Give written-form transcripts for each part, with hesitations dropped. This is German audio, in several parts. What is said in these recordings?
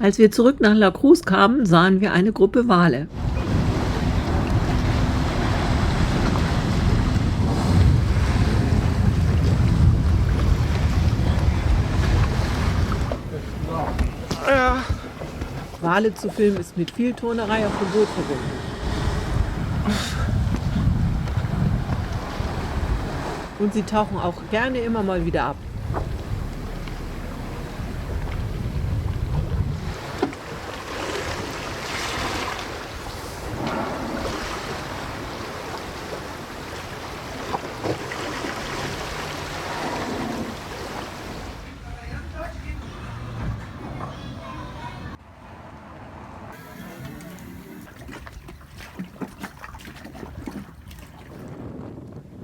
Als wir zurück nach La Cruz kamen, sahen wir eine Gruppe Wale. Wale zu filmen ist mit viel Turnerei auf dem Boot verbunden. Und sie tauchen auch gerne immer mal wieder ab.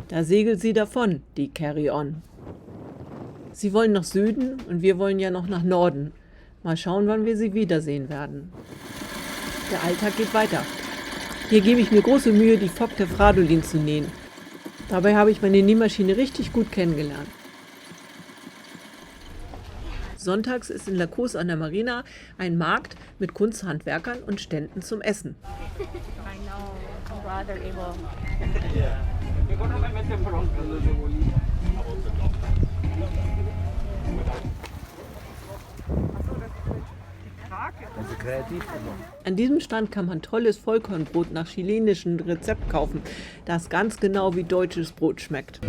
Da segelt sie davon, die Carry-On. Sie wollen nach Süden und wir wollen ja noch nach Norden. Mal schauen, wann wir sie wiedersehen werden. Der Alltag geht weiter. Hier gebe ich mir große Mühe, die Fock der Fradolin zu nähen. Dabei habe ich meine Nähmaschine richtig gut kennengelernt. Sonntags ist in La Cruz an der Marina ein Markt mit Kunsthandwerkern und Ständen zum Essen. I know, I'm rather able. An diesem Stand kann man tolles Vollkornbrot nach chilenischem Rezept kaufen, das ganz genau wie deutsches Brot schmeckt.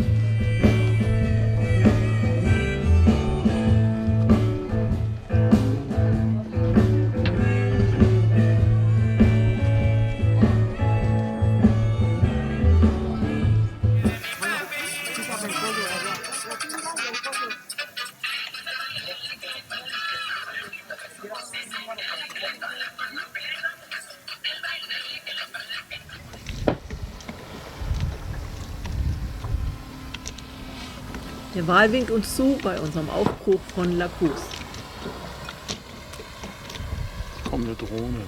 Der Wal winkt uns zu bei unserem Aufbruch von La Cruz. Kommt eine Drohne.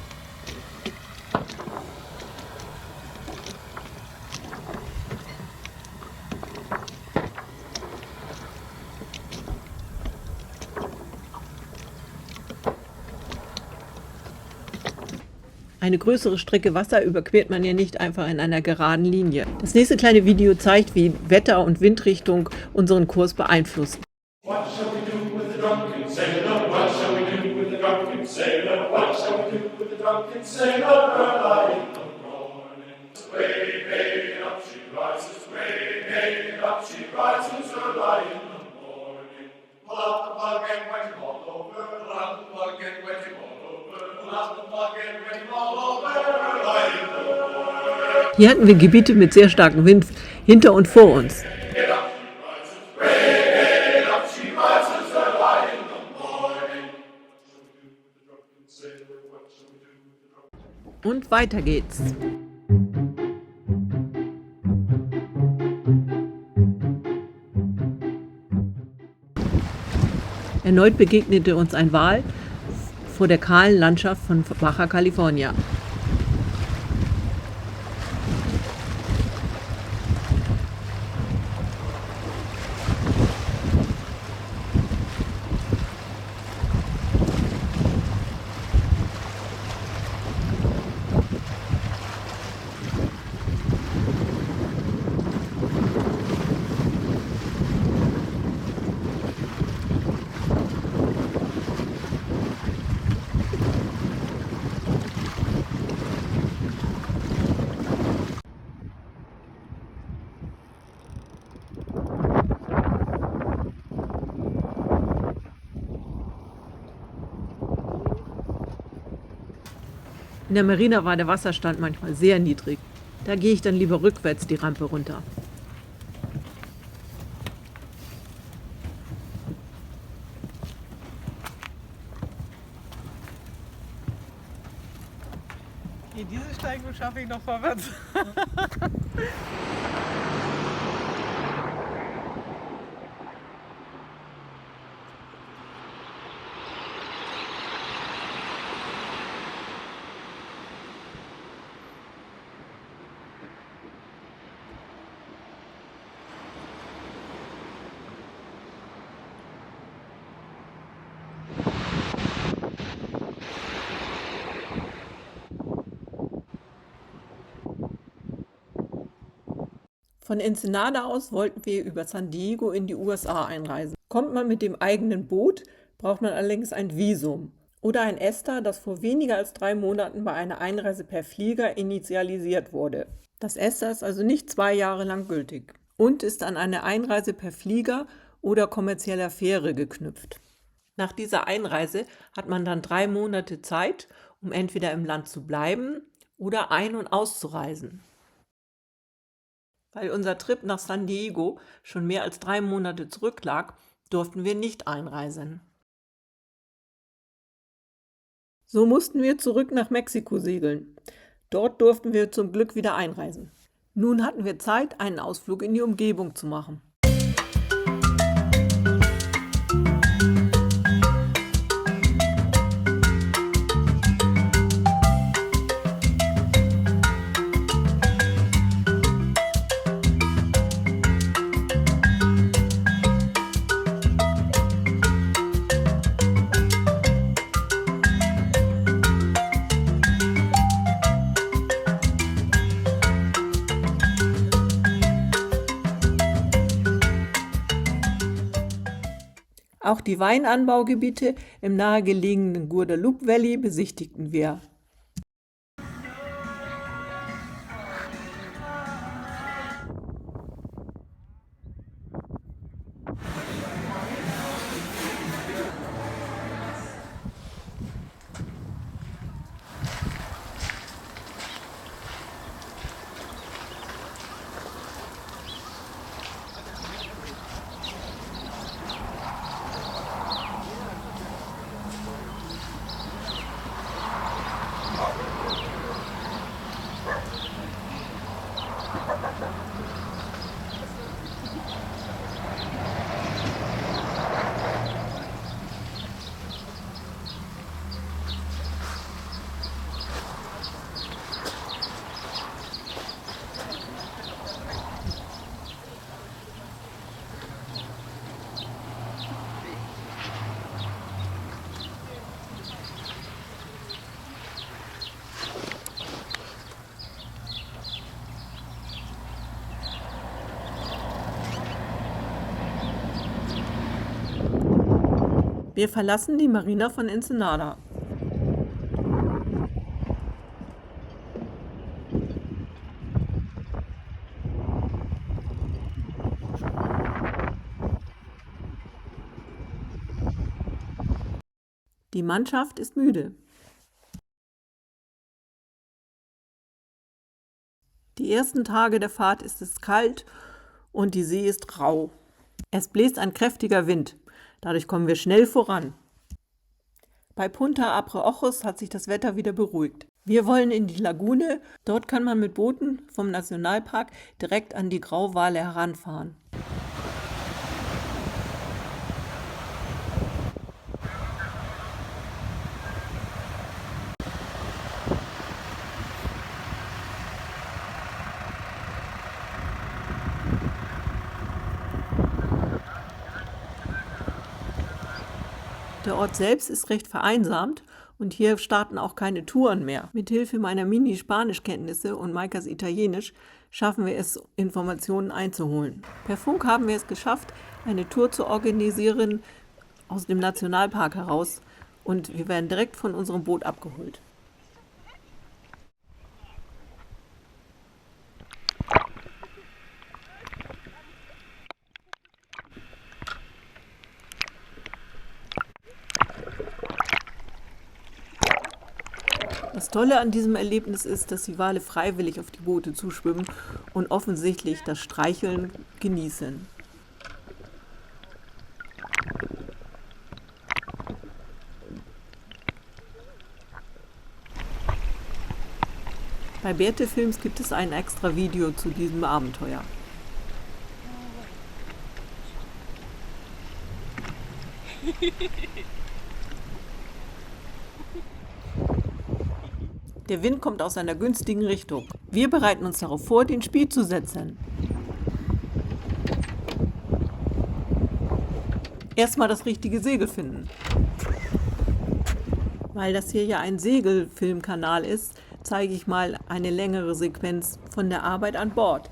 Eine größere Strecke Wasser überquert man ja nicht einfach in einer geraden Linie. Das nächste kleine Video zeigt, wie Wetter und Windrichtung unseren Kurs beeinflussen. What shall we do with the drunken sailor? What shall we do with the drunken sailor? What shall we do with the drunken sailor? Early in the morning. Way, hey, up she rises. Way, hey, up she rises. Early in the morning. Pull out the plug and wet him all over. Pull out the plug and wet him all over. Pull out the plug and wet him all over. Early in the morning. Hier hatten wir Gebiete mit sehr starkem Wind hinter und vor uns. Get up she rises. Way, hey, up she rises. Early in the morning. What shall we do with the drunken sailor? What shall we do with the drunken Und weiter geht's. Erneut begegnete uns ein Wal vor der kahlen Landschaft von Baja California. In der Marina war der Wasserstand manchmal sehr niedrig. Da gehe ich dann lieber rückwärts die Rampe runter. Diese Steigung schaffe ich noch vorwärts. Von Ensenada aus wollten wir über San Diego in die USA einreisen. Kommt man mit dem eigenen Boot, braucht man allerdings ein Visum oder ein ESTA, das vor weniger als 3 Monaten bei einer Einreise per Flieger initialisiert wurde. Das ESTA ist also nicht 2 Jahre lang gültig und ist an eine Einreise per Flieger oder kommerzieller Fähre geknüpft. Nach dieser Einreise hat man dann 3 Monate Zeit, um entweder im Land zu bleiben oder ein- und auszureisen. Weil unser Trip nach San Diego schon mehr als 3 Monate zurücklag, durften wir nicht einreisen. So mussten wir zurück nach Mexiko segeln. Dort durften wir zum Glück wieder einreisen. Nun hatten wir Zeit, einen Ausflug in die Umgebung zu machen. Auch die Weinanbaugebiete im nahegelegenen Guadalupe Valley besichtigten wir. Wir verlassen die Marina von Ensenada. Die Mannschaft ist müde. Die ersten Tage der Fahrt ist es kalt und die See ist rau. Es bläst ein kräftiger Wind. Dadurch kommen wir schnell voran. Bei Punta Abre Ojos hat sich das Wetter wieder beruhigt. Wir wollen in die Lagune. Dort kann man mit Booten vom Nationalpark direkt an die Grauwale heranfahren. Der Ort selbst ist recht vereinsamt und hier starten auch keine Touren mehr. Mithilfe meiner Mini-Spanischkenntnisse und Maikas Italienisch schaffen wir es, Informationen einzuholen. Per Funk haben wir es geschafft, eine Tour zu organisieren aus dem Nationalpark heraus und wir werden direkt von unserem Boot abgeholt. Das Tolle an diesem Erlebnis ist, dass die Wale freiwillig auf die Boote zuschwimmen und offensichtlich das Streicheln genießen. Bei Berthe Films gibt es ein extra Video zu diesem Abenteuer. Der Wind kommt aus einer günstigen Richtung. Wir bereiten uns darauf vor, den Speed zu setzen. Erstmal das richtige Segel finden. Weil das hier ja ein Segelfilmkanal ist, zeige ich mal eine längere Sequenz von der Arbeit an Bord.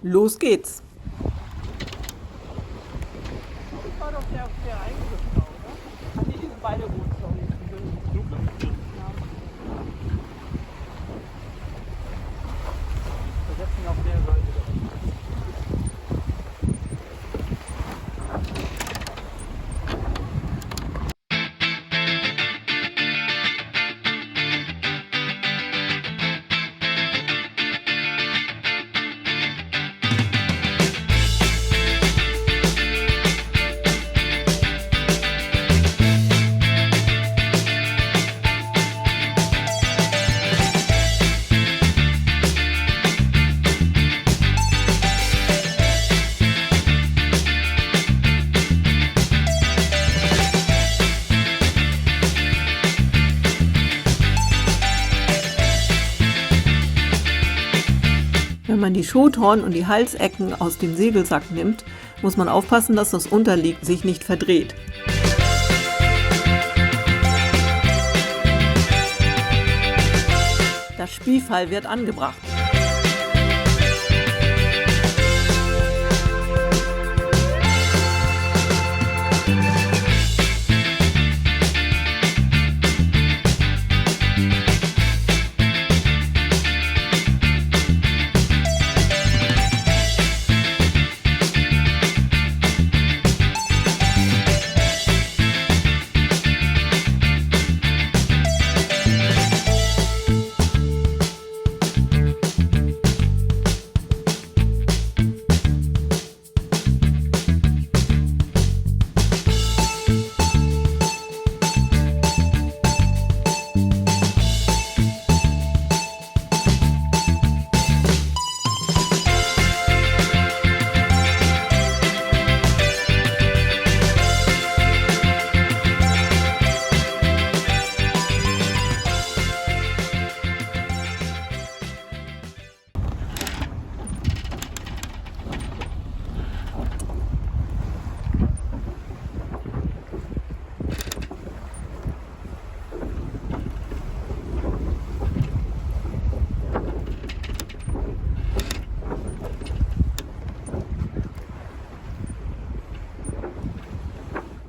Los geht's! Das war doch der Eingriff da, oder? Ach nee, die sind beide rot, sorry. Die sind wir setzen auf der Seite. Wenn man die Schothorn und die Halsecken aus dem Segelsack nimmt, muss man aufpassen, dass das Unterlieg sich nicht verdreht. Das Spiefall wird angebracht.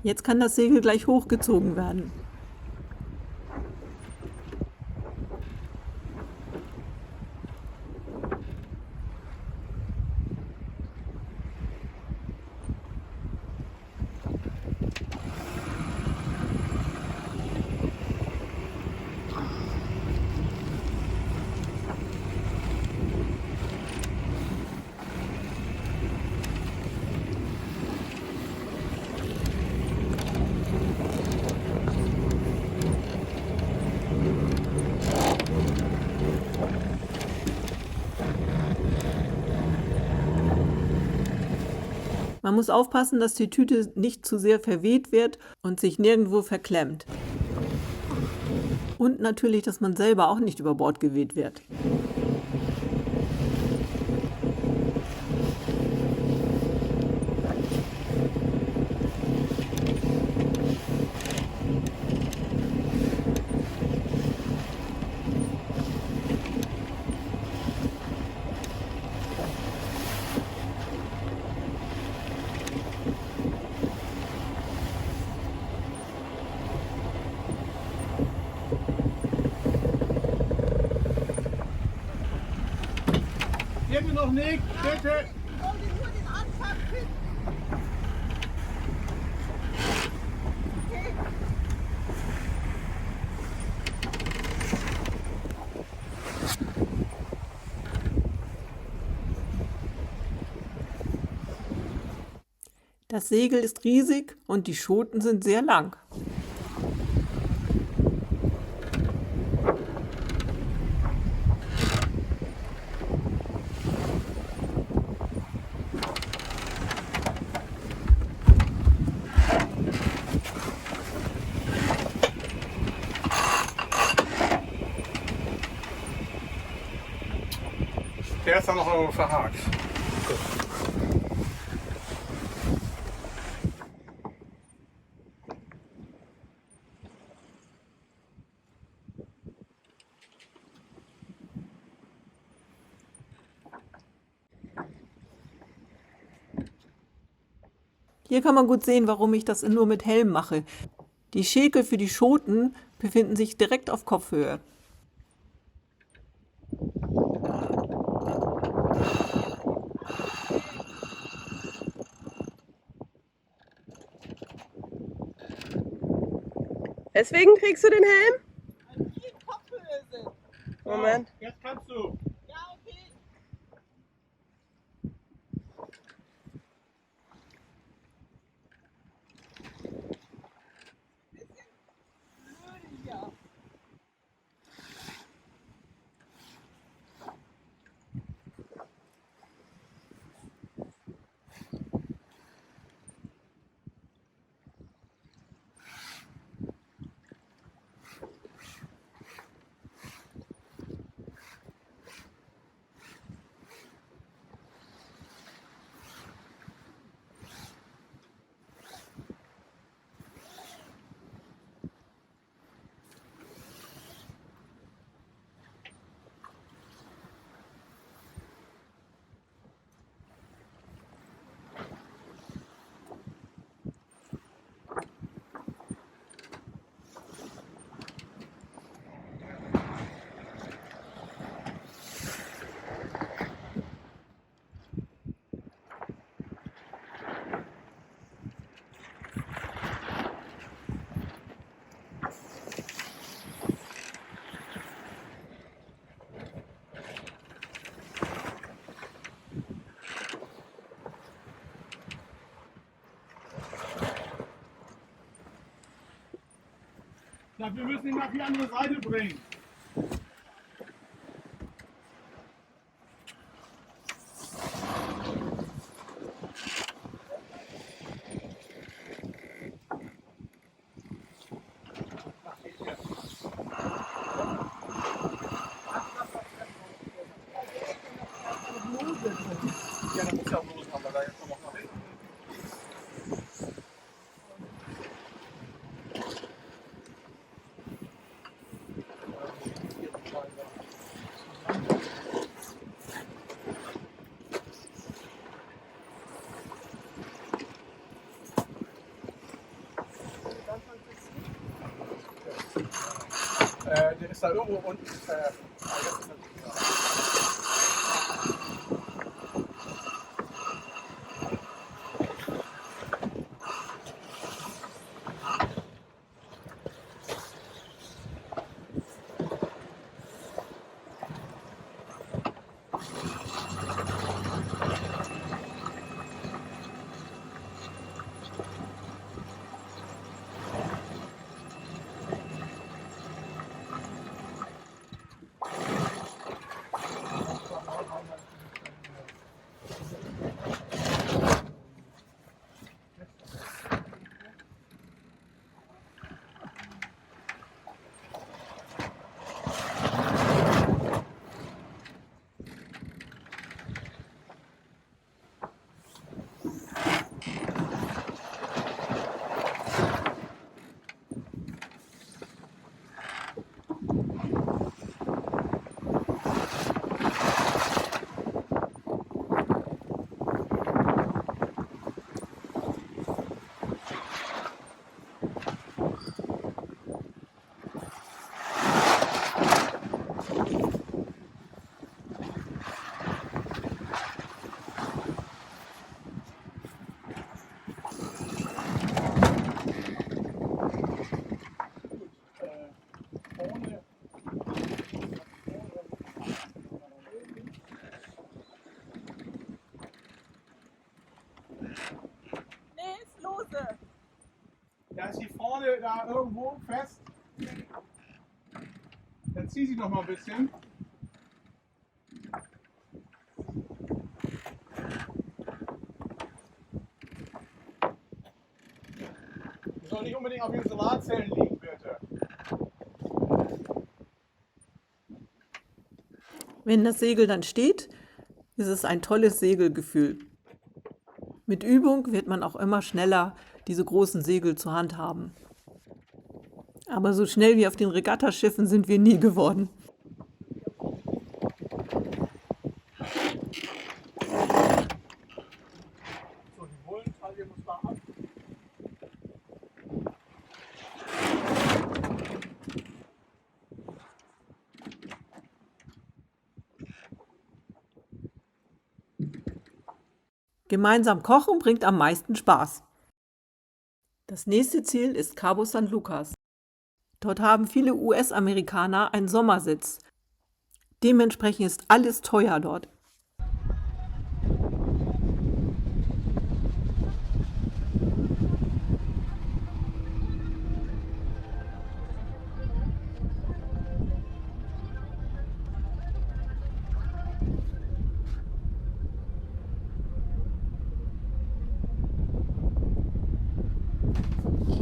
Jetzt kann das Segel gleich hochgezogen werden. Man muss aufpassen, dass die Tüte nicht zu sehr verweht wird und sich nirgendwo verklemmt. Und natürlich, dass man selber auch nicht über Bord geweht wird. Gib mir noch nicht, bitte! Das Segel ist riesig und die Schoten sind sehr lang. Der ist dann noch irgendwo verhakt. Hier kann man gut sehen, warum ich das nur mit Helm mache. Die Schäkel für die Schoten befinden sich direkt auf Kopfhöhe. Deswegen trägst du den Helm? Weil die in Kopfhöhe sind. Moment. Jetzt kannst du. Ja, okay. Bisschen blöd hier. Ja, wir müssen ihn auf die andere Seite bringen. Ja, dann muss ja auch los, aber da jetzt noch nach hinten. Der ist da irgendwo unten. Jetzt ist er da. Nee, ist lose. Da ist die vorne da irgendwo fest. Dann zieh sie noch mal ein bisschen. Die soll nicht unbedingt auf den Solarzellen liegen, bitte. Wenn das Segel dann steht, ist es ein tolles Segelgefühl. Mit Übung wird man auch immer schneller diese großen Segel zur Hand haben. Aber so schnell wie auf den Regattaschiffen sind wir nie geworden. So, die Bullenfalle muss da ab. Gemeinsam kochen bringt am meisten Spaß. Das nächste Ziel ist Cabo San Lucas. Dort haben viele US-Amerikaner einen Sommersitz. Dementsprechend ist alles teuer dort.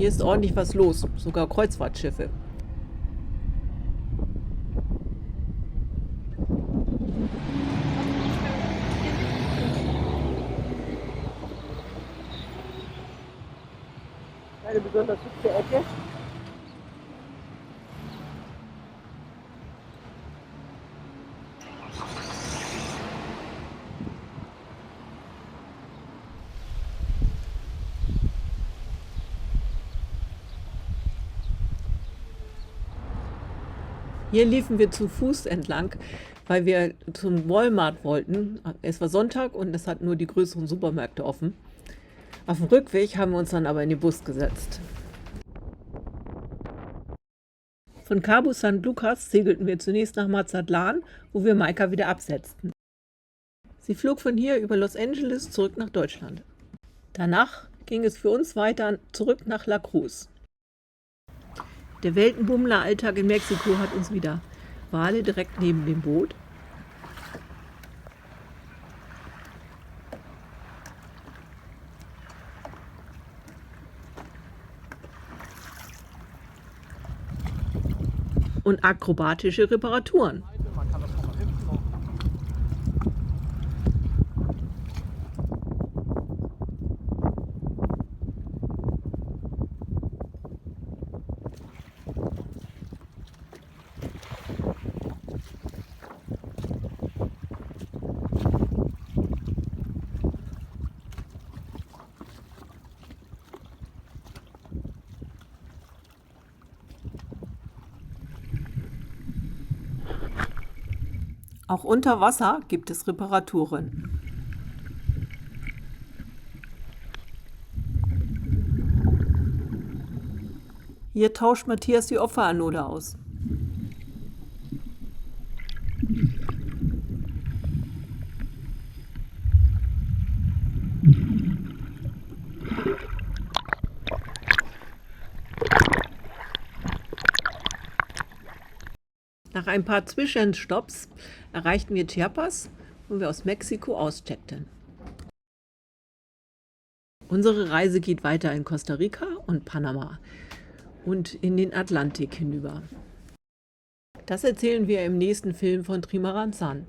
Hier ist ordentlich was los, sogar Kreuzfahrtschiffe. Eine besonders hübsche Ecke. Hier liefen wir zu Fuß entlang, weil wir zum Walmart wollten. Es war Sonntag und es hat nur die größeren Supermärkte offen. Auf dem Rückweg haben wir uns dann aber in den Bus gesetzt. Von Cabo San Lucas segelten wir zunächst nach Mazatlan, wo wir Maika wieder absetzten. Sie flog von hier über Los Angeles zurück nach Deutschland. Danach ging es für uns weiter zurück nach La Cruz. Der Weltenbummler-Alltag in Mexiko hat uns wieder Wale direkt neben dem Boot. Und akrobatische Reparaturen. Man kann das nochmal hinten noch. Auch unter Wasser gibt es Reparaturen. Hier tauscht Matthias die Opferanode aus. Nach ein paar Zwischenstopps erreichten wir Chiapas, wo wir aus Mexiko auscheckten. Unsere Reise geht weiter in Costa Rica und Panama und in den Atlantik hinüber. Das erzählen wir im nächsten Film von Trimaran San.